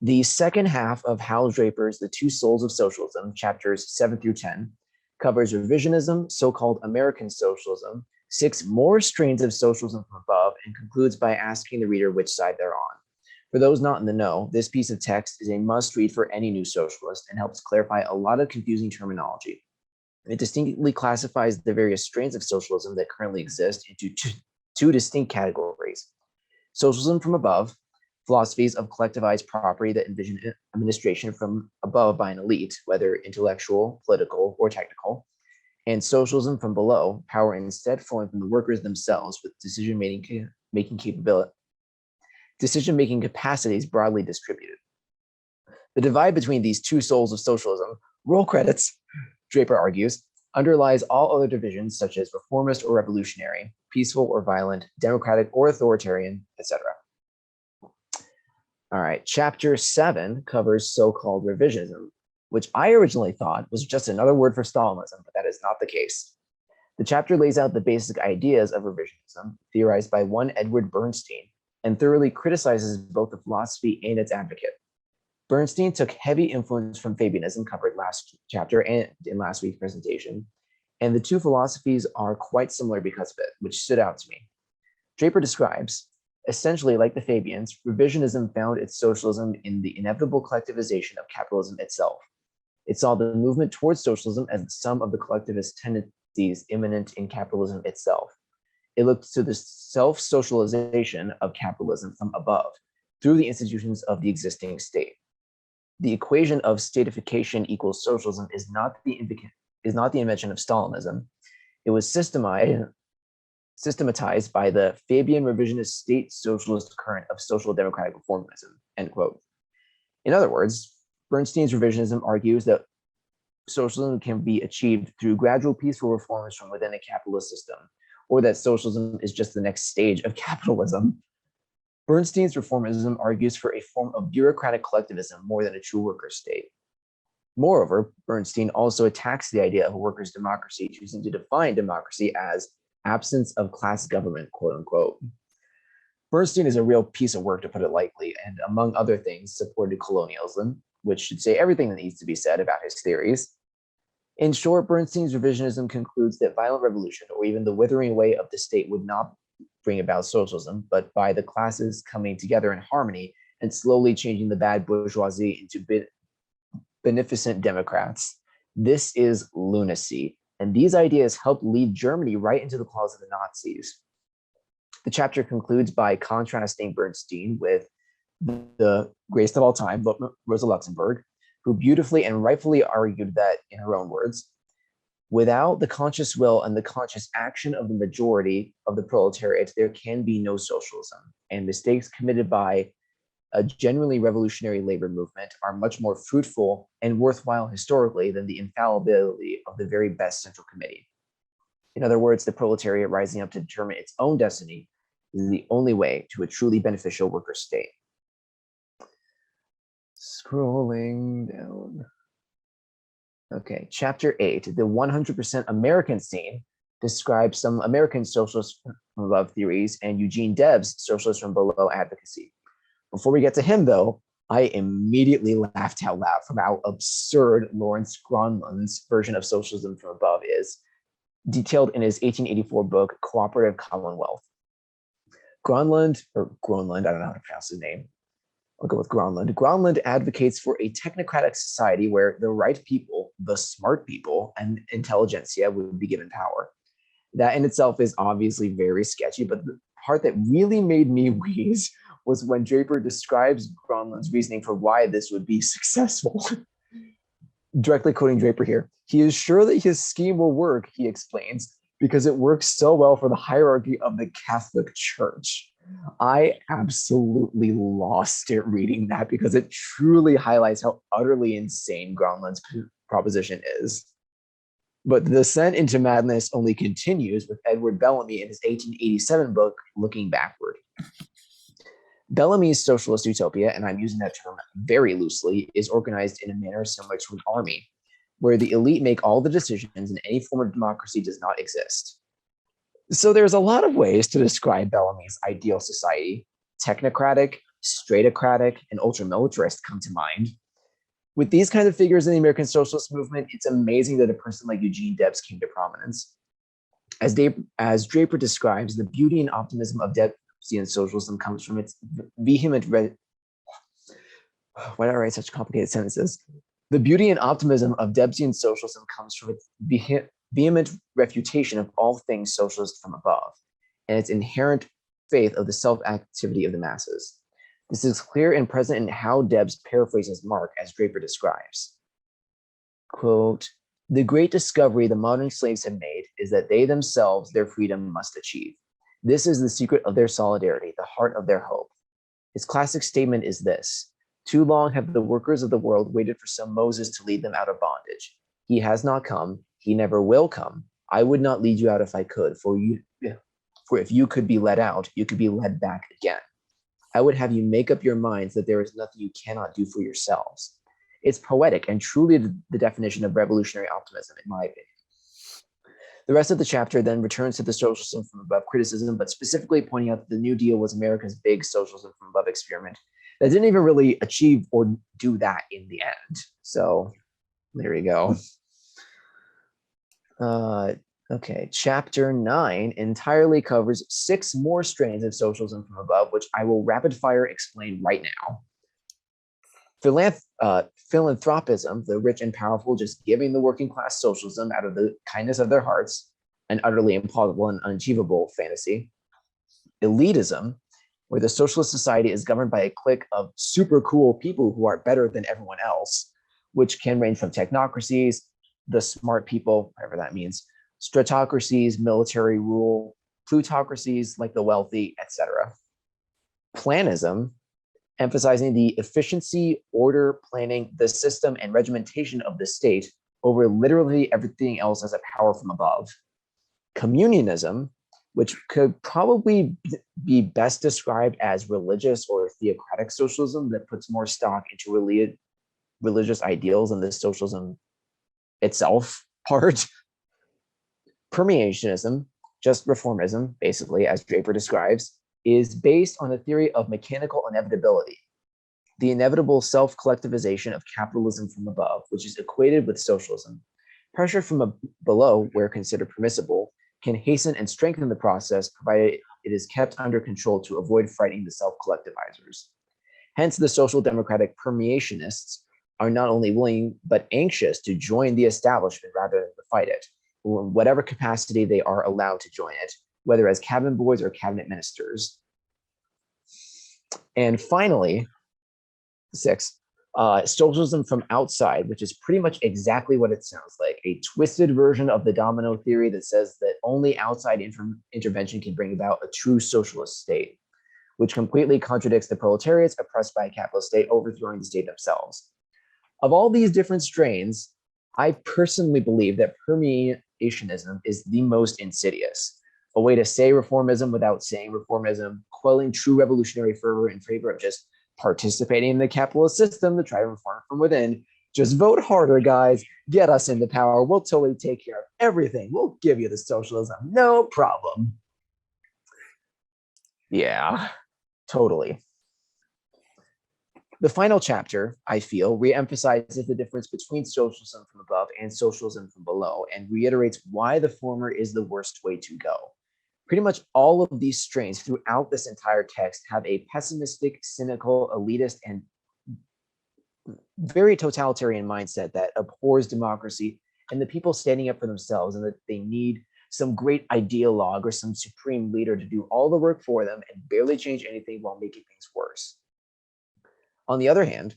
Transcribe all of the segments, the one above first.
The second half of Hal Draper's The Two Souls of Socialism, chapters 7 through 10, covers revisionism, so-called American socialism, 6 more strains of socialism from above, and concludes by asking the reader which side they're on. For those not in the know, this piece of text is a must-read for any new socialist and helps clarify a lot of confusing terminology. It distinctly classifies the various strains of socialism that currently exist into two distinct categories. Socialism from above, philosophies of collectivized property that envision administration from above by an elite, whether intellectual, political, or technical, and socialism from below, power instead flowing from the workers themselves with decision-making capacities broadly distributed. The divide between these two souls of socialism, roll credits, Draper argues, underlies all other divisions such as reformist or revolutionary, peaceful or violent, democratic or authoritarian, etc. All right, chapter 7 covers so-called revisionism, which I originally thought was just another word for Stalinism, but that is not the case. The chapter lays out the basic ideas of revisionism, theorized by one Edward Bernstein, and thoroughly criticizes both the philosophy and its advocate. Bernstein took heavy influence from Fabianism, covered last chapter and in last week's presentation, and the two philosophies are quite similar because of it, which stood out to me. Draper describes, essentially like the Fabians, revisionism found its socialism in the inevitable collectivization of capitalism itself. It saw the movement towards socialism as the sum of the collectivist tendencies immanent in capitalism itself. It looked to the self-socialization of capitalism from above, through the institutions of the existing state. The equation of statification equals socialism is not the invention of Stalinism. It was systematized by the Fabian revisionist state socialist current of social democratic reformism, end quote. In other words, Bernstein's revisionism argues that socialism can be achieved through gradual peaceful reforms from within a capitalist system, or that socialism is just the next stage of capitalism. Bernstein's reformism argues for a form of bureaucratic collectivism more than a true worker state. Moreover, Bernstein also attacks the idea of a workers' democracy, choosing to define democracy as absence of class government, quote unquote. Bernstein is a real piece of work, to put it lightly, and among other things, supported colonialism, which should say everything that needs to be said about his theories. In short, Bernstein's revisionism concludes that violent revolution, or even the withering away of the state, would not bring about socialism, but by the classes coming together in harmony and slowly changing the bad bourgeoisie into beneficent democrats. This is lunacy, and these ideas helped lead Germany right into the claws of the Nazis. The chapter concludes by contrasting Bernstein with the greatest of all time, Rosa Luxemburg, who beautifully and rightfully argued that, in her own words, without the conscious will and the conscious action of the majority of the proletariat, there can be no socialism, and mistakes committed by a genuinely revolutionary labor movement are much more fruitful and worthwhile historically than the infallibility of the very best central committee. In other words, the proletariat rising up to determine its own destiny is the only way to a truly beneficial worker state. Scrolling down. Okay, chapter 8, the 100% American scene, describes some American socialist from above theories and Eugene Debs' socialist from below advocacy. Before we get to him, though, I immediately laughed out loud from how absurd Lawrence Gronlund's version of socialism from above is, detailed in his 1884 book, Cooperative Commonwealth. Gronlund, I don't know how to pronounce his name. I'll go with Gronlund. Gronlund advocates for a technocratic society where the right people, the smart people, and intelligentsia would be given power. That in itself is obviously very sketchy, but the part that really made me wheeze was when Draper describes Gronlund's reasoning for why this would be successful. Directly quoting Draper here, he is sure that his scheme will work, he explains, because it works so well for the hierarchy of the Catholic Church. I absolutely lost it reading that because it truly highlights how utterly insane Gronlund's proposition is. But the descent into madness only continues with Edward Bellamy in his 1887 book, Looking Backward. Bellamy's socialist utopia, and I'm using that term very loosely, is organized in a manner similar to an army, where the elite make all the decisions and any form of democracy does not exist. So there's a lot of ways to describe Bellamy's ideal society: technocratic, stratocratic, and ultra-militarist come to mind. With these kinds of figures in the American socialist movement, it's amazing that a person like Eugene Debs came to prominence. As Draper describes, the beauty and optimism of Debsian socialism comes from its vehement why did I write such complicated sentences? The beauty and optimism of Debsian socialism comes from its vehement refutation of all things socialist from above, and its inherent faith of the self-activity of the masses. This is clear and present in how Debs paraphrases Marx, as Draper describes. Quote, "The great discovery the modern slaves have made is that they themselves their freedom must achieve. This is the secret of their solidarity, the heart of their hope. His classic statement is this: too long have the workers of the world waited for some Moses to lead them out of bondage. He has not come. He never will come. I would not lead you out if I could, for if you could be led out, you could be led back again. I would have you make up your minds that there is nothing you cannot do for yourselves." It's poetic and truly the definition of revolutionary optimism, in my opinion. The rest of the chapter then returns to the socialism from above criticism, but specifically pointing out that the New Deal was America's big socialism from above experiment that didn't even really achieve or do that in the end. So there you go. Okay, chapter 9 entirely covers 6 more strains of socialism from above, which I will rapid fire explain right now. Philanthropism, the rich and powerful just giving the working class socialism out of the kindness of their hearts, an utterly implausible and unachievable fantasy. Elitism, where the socialist society is governed by a clique of super cool people who are better than everyone else, which can range from technocracies, the smart people, whatever that means, stratocracies, military rule, plutocracies like the wealthy, etc. Planism, emphasizing the efficiency, order, planning, the system, and regimentation of the state over literally everything else as a power from above. Communionism, which could probably be best described as religious or theocratic socialism that puts more stock into religious ideals than the socialism itself part. Permeationism, just reformism, basically, as Draper describes, is based on the theory of mechanical inevitability, the inevitable self-collectivization of capitalism from above, which is equated with socialism. Pressure from below, where considered permissible, can hasten and strengthen the process, provided it is kept under control to avoid frightening the self-collectivizers. Hence, the social democratic permeationists are not only willing but anxious to join the establishment rather than to fight it, or in whatever capacity they are allowed to join it, whether as cabin boys or cabinet ministers. And finally, 6, socialism from outside, which is pretty much exactly what it sounds like, a twisted version of the domino theory that says that only outside intervention can bring about a true socialist state, which completely contradicts the proletariats oppressed by a capitalist state overthrowing the state themselves. Of all these different strains, I personally believe that permeationism is the most insidious, a way to say reformism without saying reformism, quelling true revolutionary fervor in favor of just participating in the capitalist system to try to reform from within. Just vote harder, guys. Get us into power. We'll totally take care of everything. We'll give you the socialism. No problem. Yeah, totally. The final chapter, I feel, reemphasizes the difference between socialism from above and socialism from below, and reiterates why the former is the worst way to go. Pretty much all of these strains throughout this entire text have a pessimistic, cynical, elitist, and very totalitarian mindset that abhors democracy and the people standing up for themselves, and that they need some great ideologue or some supreme leader to do all the work for them and barely change anything while making things worse. On the other hand,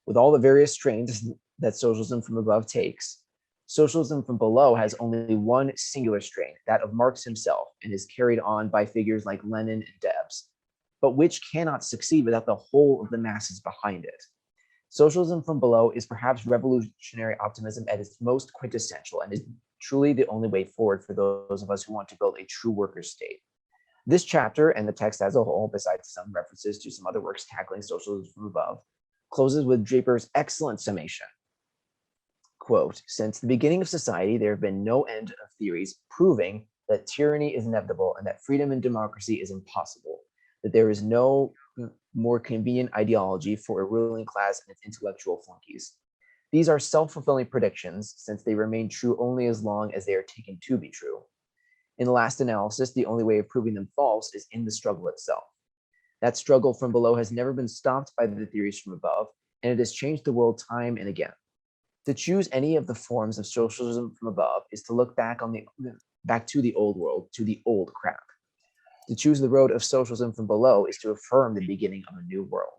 with all the various strains that socialism from above takes, socialism from below has only one singular strain, that of Marx himself, and is carried on by figures like Lenin and Debs, but which cannot succeed without the whole of the masses behind it. Socialism from below is perhaps revolutionary optimism at its most quintessential, and is truly the only way forward for those of us who want to build a true worker state. This chapter, and the text as a whole, besides some references to some other works tackling socialism from above, closes with Draper's excellent summation. Quote, "Since the beginning of society, there have been no end of theories proving that tyranny is inevitable and that freedom and democracy is impossible, that there is no more convenient ideology for a ruling class and its intellectual flunkies. These are self-fulfilling predictions, since they remain true only as long as they are taken to be true. In the last analysis, the only way of proving them false is in the struggle itself. That struggle from below has never been stopped by the theories from above, and it has changed the world time and again. To choose any of the forms of socialism from above is to look back to the old world, to the old crap. To choose the road of socialism from below is to affirm the beginning of a new world.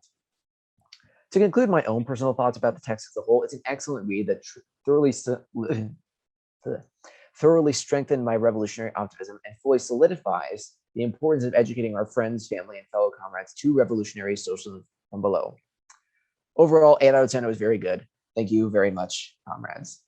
To conclude my own personal thoughts about the text as a whole, it's an excellent read that thoroughly strengthened my revolutionary optimism and fully solidifies the importance of educating our friends, family, and fellow comrades to revolutionary socialism from below. Overall, 8 out of 10, it was very good. Thank you very much, comrades.